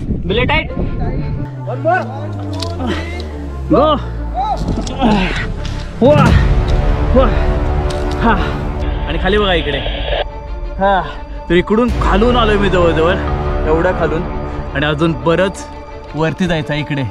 बिले टाइट गो हा आणि खाली बघा इकडे हा तर इकडून खालून आलोय मी जवळजवळ एवढा खालून आणि अजून बरंच वरती जायचं आहे इकडे.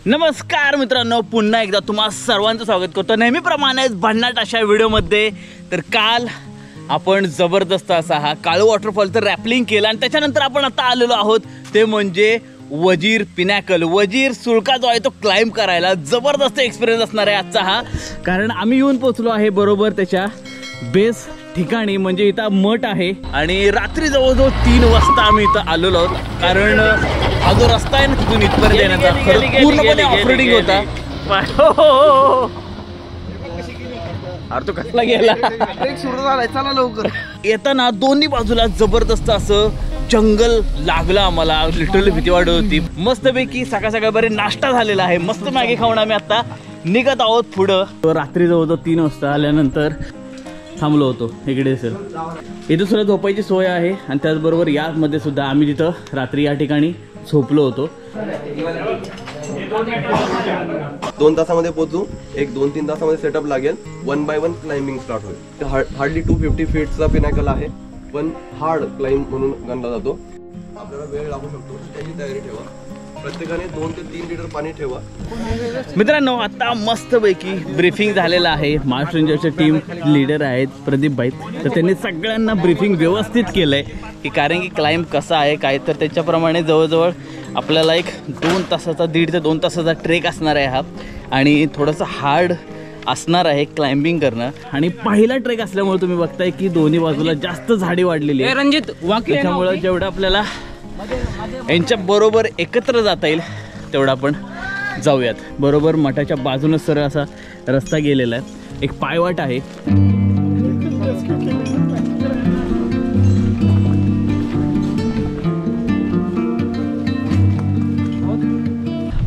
नमस्कार मित्रांनो, पुन्हा एकदा तुम्हा सर्वांचं स्वागत करतो नेहमीप्रमाणे भन्नाट अशा व्हिडिओमध्ये. तर काल आपण जबरदस्त असा हा काळू वॉटरफॉलचं रॅपलिंग केलं आणि त्याच्यानंतर आपण आता आलेलो आहोत ते म्हणजे वजीर पिनॅकल. वजीर सुळका जो आहे तो क्लाइंब करायला जबरदस्त एक्सपिरियन्स असणार आहे आजचा हा, कारण आम्ही येऊन पोहोचलो आहे बरोबर त्याच्या बेस ठिकाणी, म्हणजे इथं मठ आहे. आणि रात्री जवळजवळ 3 वाजता आम्ही इथं आलेलो आहोत, कारण हा जो रस्ता आहे ना तिथून इथपर्यंत येण्याचा पूर्णपणे ऑफरोडिंग होता. अरे तो कसला गेला सुरू झालाय, चला लवकर. येताना दोन्ही बाजूला जबरदस्त असं जंगल लागलं आम्हाला, लिटरली भीती वाटत होती. मस्तपैकी सकाळ सकाळ बरे नाश्ता झालेला आहे, मस्त मॅगी खाऊन आम्ही आता निघत आहोत पुढं. रात्री जवळजवळ 3 वाजता आल्यानंतर थांबलो होतो इकडे. सर इथं सुद्धा झोपायची सोय आहे आणि त्याचबरोबर यामध्ये सुद्धा आम्ही जिथं रात्री या ठिकाणी झोपलो होतो. 2 तासामध्ये पोहोचू. एक 2-3 तासामध्ये सेटअप लागेल. 1 बाय 1 क्लाइम्बिंग स्टार्ट होईल. हार्डली 250 फीटचा पिनॅकल आहे, पण हार्ड क्लाइंब म्हणून गणला जातो. आपल्याला वेळ लागू शकतो, त्याची तयारी ठेवा. प्रत्येकाने 2 ते 3 लिटर पाणी ठेवा. मित्रांनो, आता मस्तपैकी ब्रीफिंग झालेलं आहे. महाराष्ट्र रेंजरचे टीम लीडर आहेत प्रदीप भाई, तर त्यांनी सगळ्यांना ब्रीफिंग व्यवस्थित केलंय की कारण की क्लाइंब कसा आहे काय. तर त्याच्याप्रमाणे जवळजवळ आपल्याला एक 2 तासाचा 1.5 ते 2 तासाचा ट्रेक असणार आहे हा, आणि थोडंसं हार्ड असणार आहे क्लाइम्बिंग करणं. आणि पहिला ट्रेक असल्यामुळे तुम्ही बघताय की दोन्ही बाजूला जास्त झाडी वाढलेली आहे रणजित, त्याच्यामुळे जेवढं आपल्याला यांच्या बरोबर एकत्र जाता येईल तेवढं आपण जाऊयात. बरोबर मठाच्या बाजूनच सरळ असा रस्ता गेलेला आहे, एक पायवाट आहे.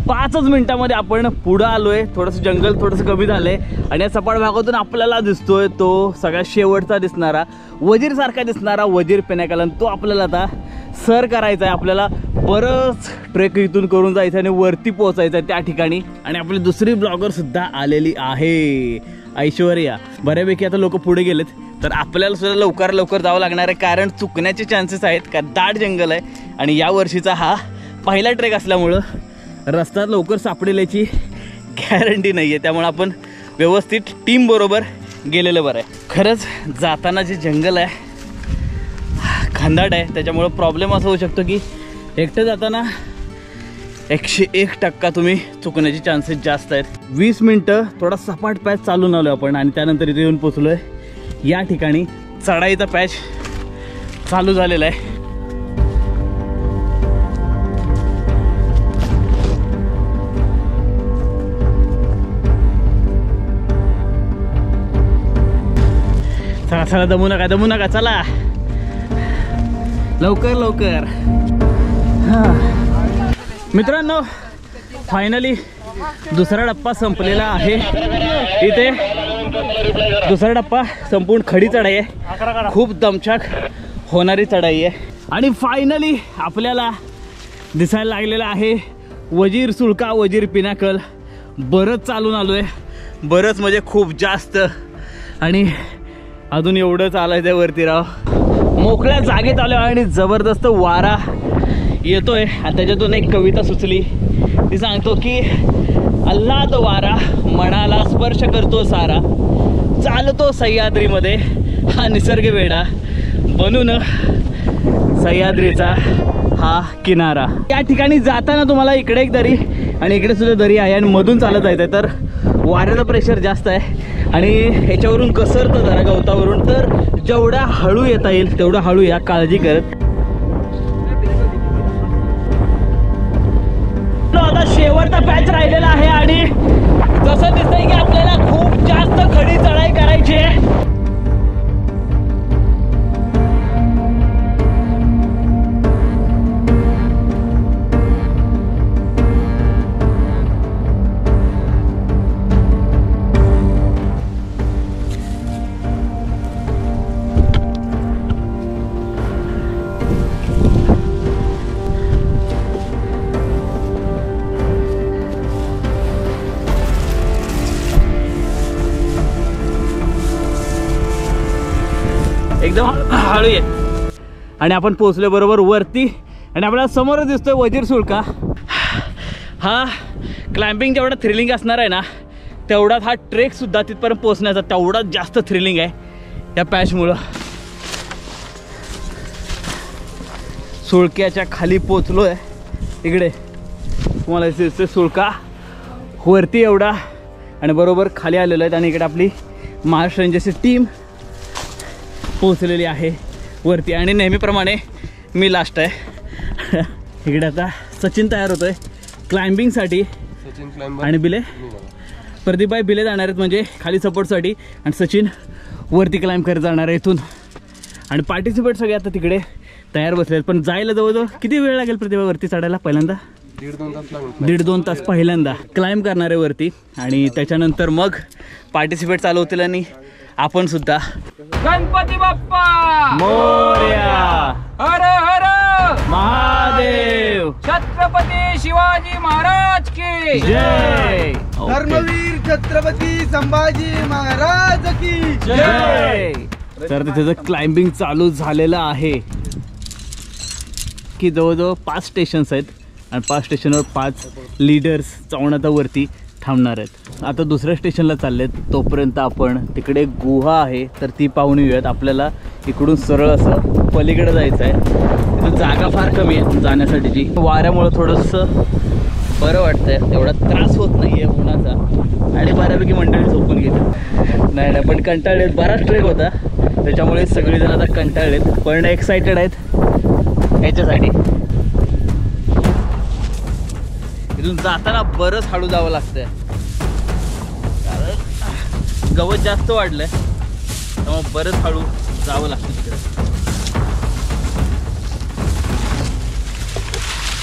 5 मिनिटांमध्ये आपण पुढं आलोय. थोडंसं जंगल थोडंसं कमी झालंय आणि या सपाट भागातून आपल्याला दिसतोय तो सगळ्यात शेवटचा दिसणारा वजीर सारखा दिसणारा वजीर पिनॅकल. तो आपल्याला आता सर करायचा आहे. आपल्याला बरंच ट्रेक इथून करून जायचं आणि वरती पोहोचायचं आहे त्या ठिकाणी. आणि आपली दुसरी ब्लॉगर सुद्धा आलेली आहे, ऐश्वर्या. बऱ्यापैकी आता लोक पुढे गेलेत, तर आपल्याला सुद्धा लवकर जावं लागणार आहे, कारण चुकण्याचे चान्सेस आहेत, कारण दाट जंगल आहे. आणि या वर्षीचा हा पहिला ट्रेक असल्यामुळं रस्ता लवकर सापडेल याची गॅरंटी नाही आहे. त्यामुळे आपण व्यवस्थित टीम बरोबर गेलेलं बरं आहे. खरंच जाताना जे जंगल आहे खंदाट आहे, त्याच्यामुळं प्रॉब्लेम असं होऊ शकतो की एकटं जाताना 101% तुम्ही चुकण्याचे चान्सेस जास्त आहेत. 20 मिनटं थोडा सपाट पॅच चालून आलो आपण आणि त्यानंतर इथे येऊन पोचलो आहे. या ठिकाणी चढाईचा पॅच चालू झालेला आहे. चला दमू नका चला लवकर. मित्रांनो, फायनली दुसरा टप्पा संपलेला आहे. इथे दुसरा टप्पा संपूर्ण खडी चढाई आहे, खूप दमछाक होणारी चढाई आहे. आणि फायनली आपल्याला दिसायला लागलेला आहे वजीर सुळका, वजीर पिनॅकल. बरंच चालून आलोय, बरंच म्हणजे खूप जास्त. आणि अजून एवढं चालायचं आहे वरती राव. मोकळ्या जागेत आलो आणि जबरदस्त वारा येतोय. त्याच्यातून एक कविता सुचली, ती सांगतो की आल्हाद वारा मनाला स्पर्श करतो सारा, चालतो सह्याद्रीमध्ये हा निसर्ग वेडा, बनून सह्याद्रीचा हा किनारा. या ठिकाणी जाताना तुम्हाला इकडे एक दरी आणि इकडे सुद्धा दरी आहे आणि मधून चालत जायचं आहे, तर वाऱ्याचं प्रेशर जास्त आहे आणि ह्याच्यावरून घसरतं जरा गवतावरून, तर जेवढा हळू येता येईल तेवढा हळू या, काळजी करत. आता शेवटचा पॅच राहिलेला आहे आणि जसं दिसतंय की आपल्याला खूप जास्त खडी चढाई करायची आहे. एकदम हळू आहे आणि आपण पोहोचलो बरोबर वरती आणि आपल्याला समोर दिसतोय वजीर सुळका. हा क्लाइम्बिंग जेवढा थ्रिलिंग असणार आहे ना तेवढाच हा ट्रेक सुद्धा तिथपर्यंत पोहोचण्याचा तेवढाच जास्त थ्रिलिंग आहे या पॅचमुळं. सुळक्याच्या खाली पोचलो आहे. इकडे तुम्हाला दिसतोय सुळका वरती एवढा आणि बरोबर खाली आलेलो आहे आणि इकडे आपली महाराष्ट्र रेंजर्सची टीम पोहोचलेली आहे वरती आणि नेहमीप्रमाणे मी लास्ट आहे. इकडे आता सचिन तयार होतोय क्लाइम्बिंगसाठी आणि बिले प्रदीपभाई बिले जाणार आहेत म्हणजे खाली सपोर्टसाठी आणि सचिन वरती क्लाइम्ब करत जाणार आहे इथून. आणि पार्टिसिपेट सगळे आता तिकडे तयार बसले पण जायला जवळजवळ किती वेळ लागेल प्रतिभा वरती चढायला? पहिल्यांदा 1.5-2 तास पहिल्यांदा क्लाइम्ब करणार आहे वरती आणि त्याच्यानंतर मग पार्टिसिपेट चालू होतील आणि आपण सुद्धा. गणपती बाप्पा मोरया, हर हर महादेव, छत्रपती शिवाजी महाराज की जय. धर्मवीर छत्रपती संभाजी महाराज की जय. तर तिथे क्लाइम्बिंग चालू झालेलं आहे की जवळजवळ 5 स्टेशन्स आहेत आणि 5 स्टेशनवर 5 लीडर्स चौणातावरती थांबणार आहेत. आता दुसऱ्या स्टेशनला चाललेत. तोपर्यंत आपण तिकडे गुहा आहे तर ती पाहून येऊयात. आपल्याला इकडून सरळ असं पलीकडे जायचं आहे. तिथं जागा फार कमी आहे जाण्यासाठीची. वाऱ्यामुळं थोडंसं बरं वाटतंय, एवढा त्रास होत नाही आहे उन्हाचा आणि बऱ्यापैकी मंडळी झोपून गेली. नाही पण कंटाळलेत. बराच ट्रेक होता त्याच्यामुळे सगळेजण आता कंटाळलेत पण एक्सायटेड आहेत याच्यासाठी. इथून जाताना बरंच हळू जावं लागतंय कारण गवत जास्त वाढलंय त्यामुळे बरंच हळू जावं लागतं तिकडे.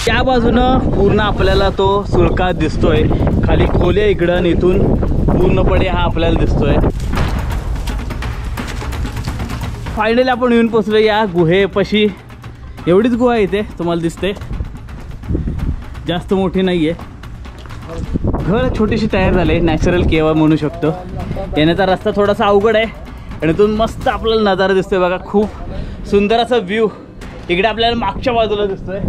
त्या बाजूनं पूर्ण आपल्याला तो सुळका दिसतोय. खाली खोले इकडं आणि इथून पूर्णपणे हा आपल्याला दिसतोय. फायनली आपण येऊन पोचलो या गुहेपाशी. एवढीच गुहा इथे तुम्हाला दिसते, जास्त मोठी नाही आहे. घर छोटीशी तयार झाले, नॅचरल केव्हा म्हणू शकतो. येण्याचा रस्ता थोडासा अवघड आहे आणि इथून मस्त आपल्याला नजारा दिसतोय बघा. खूप सुंदर असा व्ह्यू इकडे आपल्याला मागच्या बाजूला दिसतोय.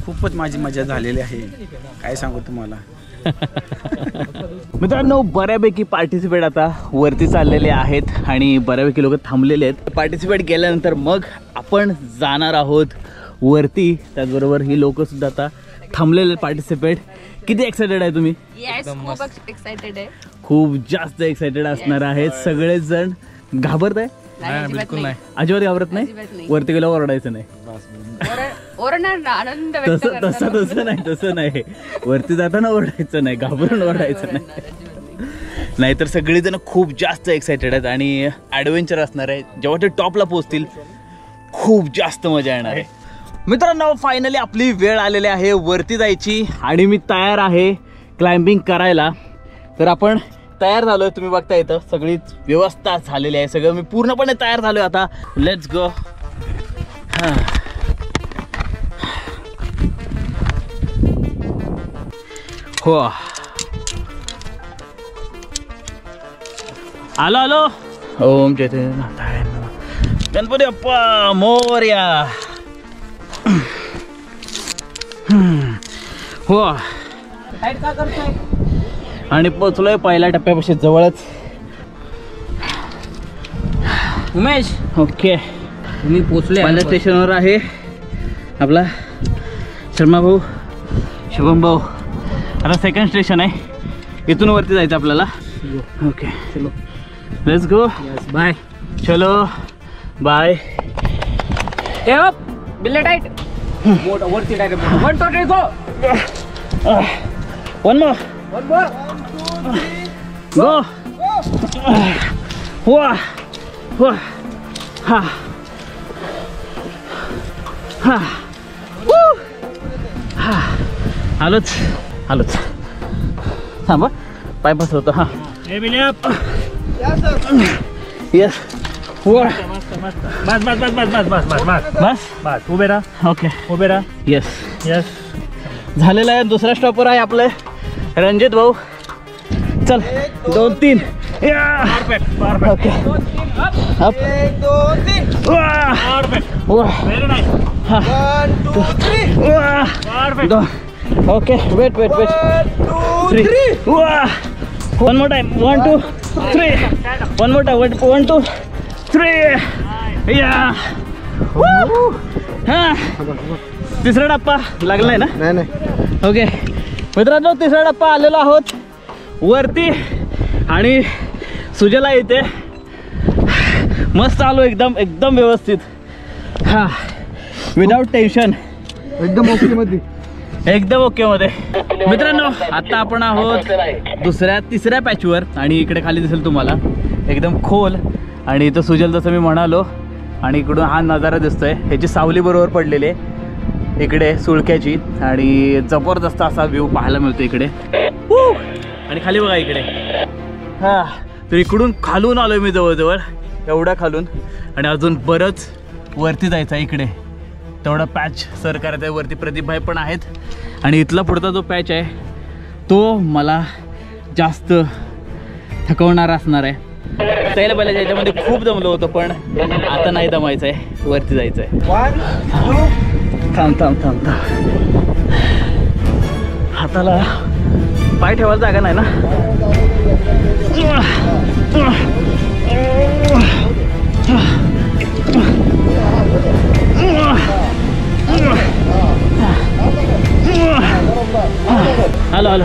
खूपच माझी मजा झालेली आहे, काय सांगू तुम्हाला. मित्रांनो बऱ्यापैकी पार्टिसिपेट आता वरती चाललेले आहेत आणि बऱ्यापैकी लोक थांबलेले आहेत. पार्टिसिपेट केल्यानंतर मग आपण जाणार आहोत वरती. त्याचबरोबर ही लोक सुद्धा आता थांबलेले पार्टिसिपेट. किती एक्साइटेड आहे तुम्ही? खूप एक्साइटेड आहे. खूप जास्त एक्साइटेड असणार आहेत सगळेच जण. घाबरत आहे? बिलकुल नाही, अजिबात घाबरत नाही. वरती गेल्यावर ओरडायचं नाही. आनंद तसं नाही. वरती जाताना ओरडायचं नाही, घाबरून ओरडायचं नाही. नाहीतर सगळेजण खूप जास्त एक्साइटेड आहेत आणि ॲडव्हेंचर असणार आहे. जेव्हा ते टॉपला पोहोचतील खूप जास्त मजा येणार आहे. मित्रांनो फायनली आपली वेळ आलेली आहे वरती जायची आणि मी तयार आहे क्लाइम्बिंग करायला. तर आपण तयार झालोय. तुम्ही बघता इथं सगळीच व्यवस्था झालेली आहे. सगळं मी पूर्णपणे तयार झालोय. आता लेट्स गो. हो आलो आलो. ओम चैतन्य गणपती बाप्पा मोरया. हो आणि पोचलोय पहिल्या टप्प्यापाशी जवळच. उमेश ओके तुम्ही पोचले पहिल्या स्टेशनवर आहे आपला शर्मा भाऊ शुभम भाऊ. आता सेकंड स्टेशन आहे, इथून वरती जायचं आपल्याला. ओके चलो लेट्स गो. बाय. चलो बाय. बिल्ले टाईट वरती डायरेक्ट 1 2 3 गो. वन मोर गो. वा वा हा हा हा. आलोच आलोच. थांबा पाय पसरवतो. हा येस. वा बस बस बस बस बस बस बस बस बस बस उभे राहा ओके उभे राहा. येस यस झालेलं आहे. दुसऱ्या स्टॉपवर आहे आपले रणजित भाऊ. चल 2 3 perfect perfect okay up 1 2 3 perfect वा व्हेरी नाईस 1 2 3 वा perfect. Okay wait wait wait 3 वा. One more time 1 2 3 one more time 1 2 3 या. हा तिसरा टप्पा लागलाय ना. नाही नाही ओके मित्रांनो तिसरा टप्पा आलेलो आहोत वरती आणि सुजला इथे मस्त आलो एकदम एकदम व्यवस्थित. हा विदाउट टेन्शन एकदम ओके मध्ये एकदम ओके मध्ये. मित्रांनो आता आपण आहोत तिसऱ्या पॅचवर आणि इकडे खाली दिसेल तुम्हाला एकदम खोल आणि इथं सुजल जसं मी म्हणालो आणि इकडून हा नजारा दिसतोय. ह्याची सावली बरोबर पडलेली आहे इकडे सुळक्याची आणि जबरदस्त असा व्ह्यू पाहायला मिळतो इकडे. आणि खाली बघा इकडे. हा तर इकडून खालून आलोय मी जवळजवळ एवढा खालून आणि अजून बरंच वरती जायचं आहे इकडे. तेवढा पॅच सर करत आहे वरती. प्रदीप भाई पण आहेत आणि इथला पुढचा जो पॅच आहे तो मला जास्त थकवणारा असणार आहे. त्याला पहिल्या याच्यामध्ये खूप जमलं होतं पण आता नाही दमायचं आहे, वरती जायचं आहे. 1 2 थांब थांब थांब थांब. हाताला पाय ठेवायला जागा नाही ना. आलो आलो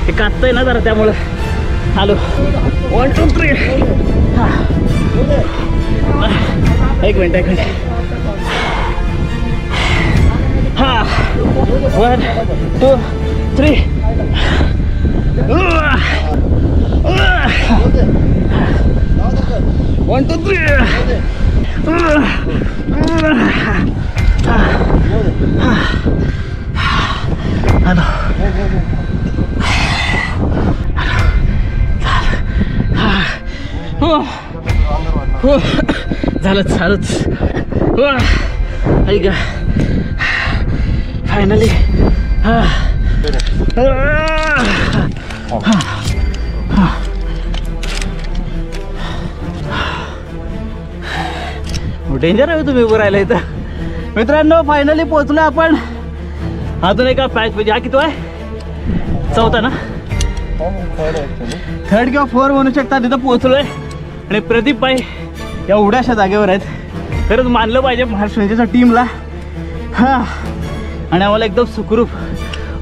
हे काचतंय ना जरा त्यामुळं आलो. 1 2 3 एक मिनिट हा 1 2 3 1 2 3 आलो. झालंच झालंच. ऐका फायनली डेंजर आहे तुम्ही उभं राहिला इथं. मित्रांनो फायनली पोहोचलो आपण अजून एका पॅच म्हणजे. हा किती आहे? चौथा ना. थर्ड किंवा 4 म्हणू शकता. तिथं पोहोचलोय आणि प्रदीप भाई एवढ्याशा जागेवर आहेत. खरंच मानलं पाहिजे महाराष्ट्र टीमला. हां आणि आम्हाला एकदम सुखरूप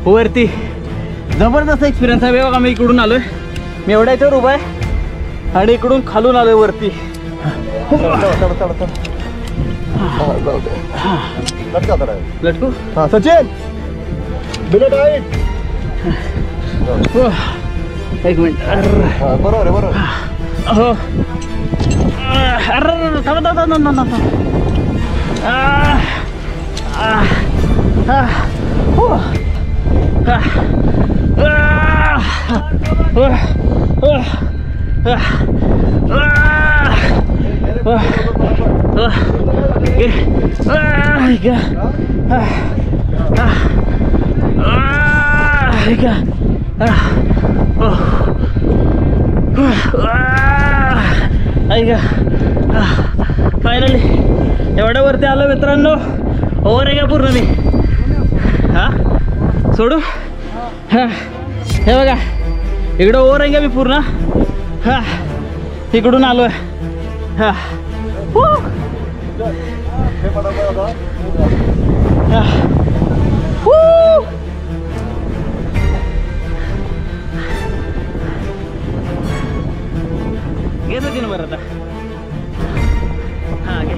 वरती जबरदस्त एक्सपिरियन्स आहे. बघा मी इकडून आलोय. मी एवढ्या याच्यावर उभा आहे आणि इकडून खालून आलोय वरती. लटकू हा सचिन बिलेट आहे. एक मिनिट. बरोबर आहे बरोबर. हो अरे थांबा थांबा थांबा थांबा. फायनली एवढ्या वरती आलो मित्रांनो. ओव्हर आहे का पूर्ण मी? हा सोडू? हा हे बघा इकडं ओव्हर आहे का मी पूर्ण? हा इकडून आलो आहे. हा घे सचिन बरं आता. हा घे.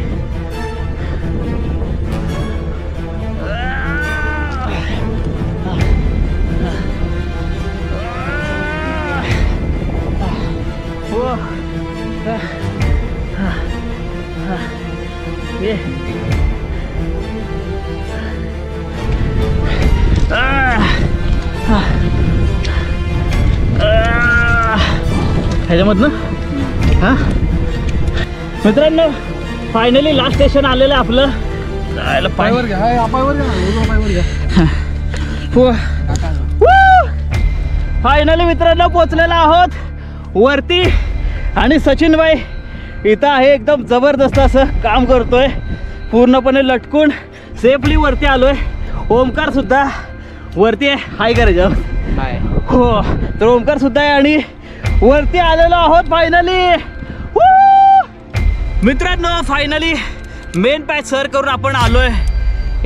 ये ह्याच्यामधनं हा मित्रांनो फायनली लास्ट स्टेशन आलेलं आहे आपलं. पायवर घ्या फायनली मित्रांनो पोचलेलो आहोत वरती. आणि सचिन भाई इथं आहे एकदम जबरदस्त असं काम करतोय. पूर्णपणे लटकून सेफली वरती आलोय. ओमकार सुद्धा वरती आहे. हाय करायचं हाय. हो तर ओमकार सुद्धा आहे आणि वरती आलेलो आहोत फायनली. मित्रांनो फायनली मेन पॅच सर करून आपण आलोय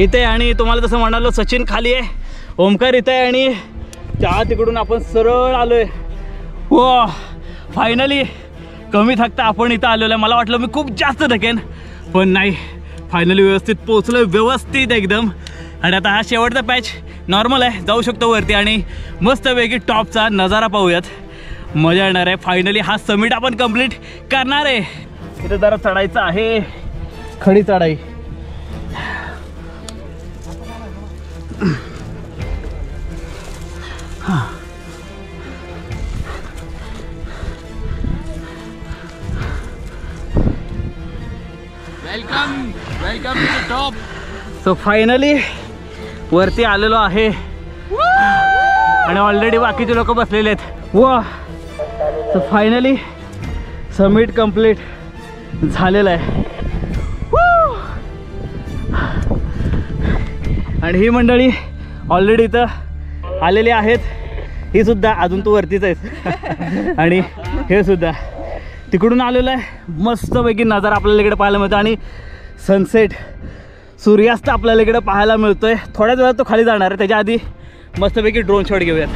इथे. आणि तुम्हाला जसं म्हणालो सचिन खाली आहे, ओमकार इथे आहे आणि त्या तिकडून आपण सरळ आलोय. हो फायनली कमी थकता आपण इथं आलेलो आहे. मला वाटलं मी खूप जास्त थकेन पण नाही. फायनली व्यवस्थित पोचलोय व्यवस्थित एकदम. आणि आता हा शेवटचा पॅच नॉर्मल आहे, जाऊ शकतो वरती आणि मस्तपैकी टॉपचा नजारा पाहूयात. मजा येणार आहे. फायनली हा समिट आपण कंप्लीट करणार आहे. इथे जरा चढायचं आहे, खडी चढाई. Welcome to the top. So finally वरती आलेलो आहे आणि ऑलरेडी बाकीचे लोक बसलेले आहेत. वा सो फायनली समिट कंप्लीट झालेलं आहे. आणि ही मंडळी ऑलरेडी इथं आलेली आहेत. ही सुद्धा अजून तू वरतीच आहेस. आणि हे सुद्धा तिकडून आलेलं आहे. मस्तपैकी नजारा आपल्याला इकडे पाहायला मिळतो आणि सनसेट सूर्यास्त आपल्याला इकडे पाहायला मिळतोय. थोड्याच वेळात तो खाली जाणार आहे, त्याच्या आधी मस्तपैकी ड्रोन शॉट घेऊयात.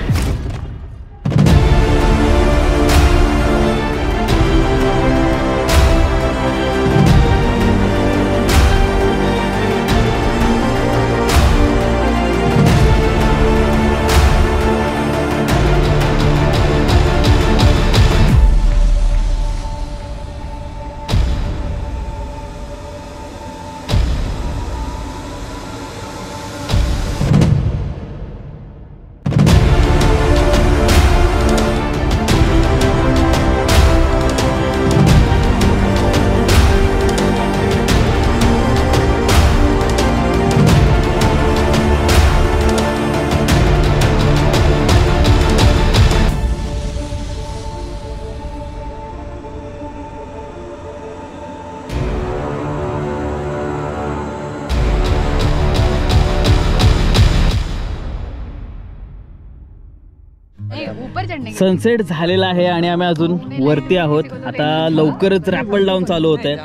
सनसेट झालेला आहे आणि आम्ही अजून वरती आहोत. आता लवकरच रॅपल डाऊन चालू होत आहे.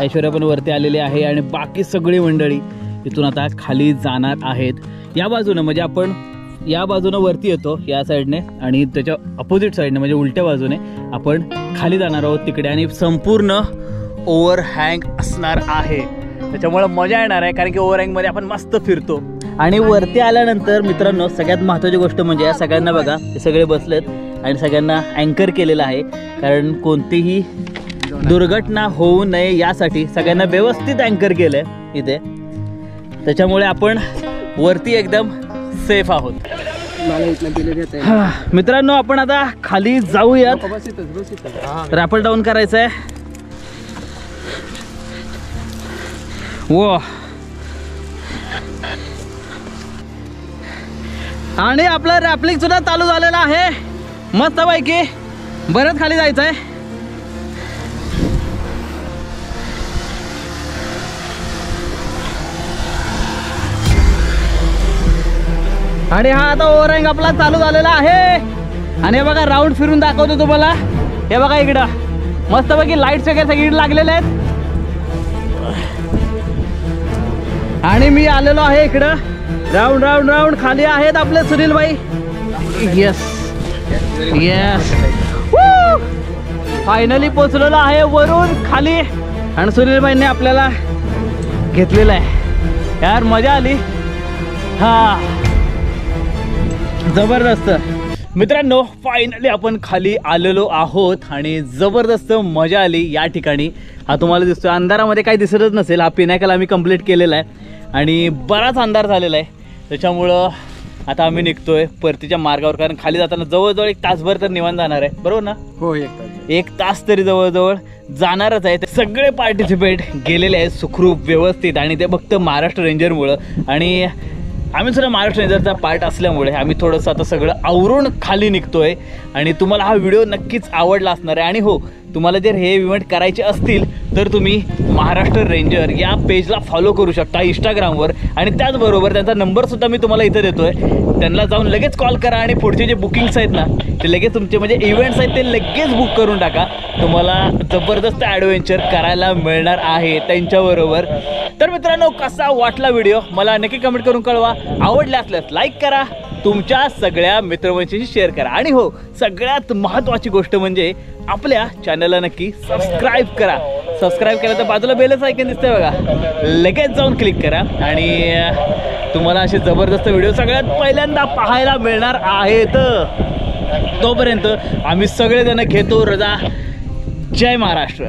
ऐश्वर्या पण वरती आलेली आहे आणि बाकी सगळी मंडळी इथून आता खाली जाणार आहेत. या बाजूनं म्हणजे आपण या बाजूनं वरती येतो या साईडने आणि त्याच्या अपोजिट साईडने म्हणजे उलट्या बाजूने आपण खाली जाणार आहोत तिकडे. आणि संपूर्ण ओव्हरहँग असणार आहे, त्याच्यामुळे मजा येणार आहे. कारण की ओव्हरहँगमध्ये आपण मस्त फिरतो. आणि वरती आल्यानंतर मित्रांनो सगळ्यात महत्त्वाची गोष्ट म्हणजे या सगळ्यांना बघा, हे सगळे बसलेत आणि सगळ्यांना अँकर केलेलं आहे. कारण कोणतीही दुर्घटना होऊ नये यासाठी सगळ्यांना व्यवस्थित अँकर केलं आहे इथे. त्याच्यामुळे आपण वरती एकदम सेफ आहोत. मित्रांनो आपण आता खाली जाऊयात. रॅपल डाऊन करायचं आहे. वो आणि आपलं रॅपलिंग सुद्धा चालू झालेलं आहे मस्तपैकी. बरंच खाली जायचं आहे. आणि हा आता ओव्हरहँग आपला चालू झालेला आहे. आणि हे बघा राऊंड फिरून दाखवतो तुम्हाला. हे बघा इकडं मस्तपैकी लाईट्स वगैरे सगळीकडे लागलेले आहेत. आणि मी आलेलो आहे इकडं. राऊंड राऊंड राऊंड खाली आहेत आपले सुनील भाई. येस येस, फायनली पोचलेलो आहे वरून खाली. आणि सुनील भाईने आपल्याला घेतलेलं आहे. यार मजा आली. हा जबरदस्त. मित्रांनो फायनली आपण खाली आलेलो आहोत आणि जबरदस्त मजा आली या ठिकाणी. हा तुम्हाला दिसतोय अंधारामध्ये काही दिसतच नसेल. हा पिनाकल आम्ही कंप्लीट केलेला आहे आणि बराच अंधार झालेला आहे. त्याच्यामुळं आता आम्ही निघतोय परतीच्या मार्गावर, कारण खाली जाताना जवळजवळ 1 तासभर तर निवांत जाणार आहे. बरोबर ना? हो 1 तास. 1 तास तरी जवळजवळ जाणारच आहे. सगळे पार्टिसिपेट गेलेले आहेत सुखरूप व्यवस्थित, आणि ते फक्त महाराष्ट्र रेंजरमुळं. आणि आम्ही सुद्धा महाराष्ट्र रेंजरचा पार्ट असल्यामुळे आम्ही थोडंसं आता सगळं आवरून खाली निघतोय. आणि तुम्हाला हा व्हिडिओ नक्कीच आवडला असणार आहे. आणि हो, तुम्हाला जर हे इव्हेंट करायचे असतील तर तुम्ही महाराष्ट्र रेंजर या पेजला फॉलो करू शकता इंस्टाग्रामवर. आणि त्याचबरोबर त्यांचा नंबरसुद्धा मी तुम्हाला इथं देतोय. त्यांना जाऊन लगेच कॉल करा आणि पुढचे जे बुकिंग्स आहेत ना ते लगेच तुमचे म्हणजे इव्हेंट्स आहेत ते लगेच बुक करून टाका. तुम्हाला जबरदस्त ॲडव्हेंचर करायला मिळणार आहे त्यांच्याबरोबर. तर मित्रांनो, कसा वाटला व्हिडिओ मला नक्की कमेंट करून कळवा. आवडला असल्यास लाईक करा, तुमच्या सगळ्या मित्रमंडळींशी शेअर करा. आणि हो, सगळ्यात महत्त्वाची गोष्ट म्हणजे आपल्या चॅनलला नक्की सबस्क्राईब करा. सबस्क्राईब केलं तर बाजूला बेलच आयकॉन दिसतंय बघा, लगेच जाऊन क्लिक करा. आणि तुम्हाला असे जबरदस्त व्हिडिओ सगळ्यात पहिल्यांदा पाहायला मिळणार आहेत. तोपर्यंत आम्ही सगळेजण घेतो रजा. जय महाराष्ट्र.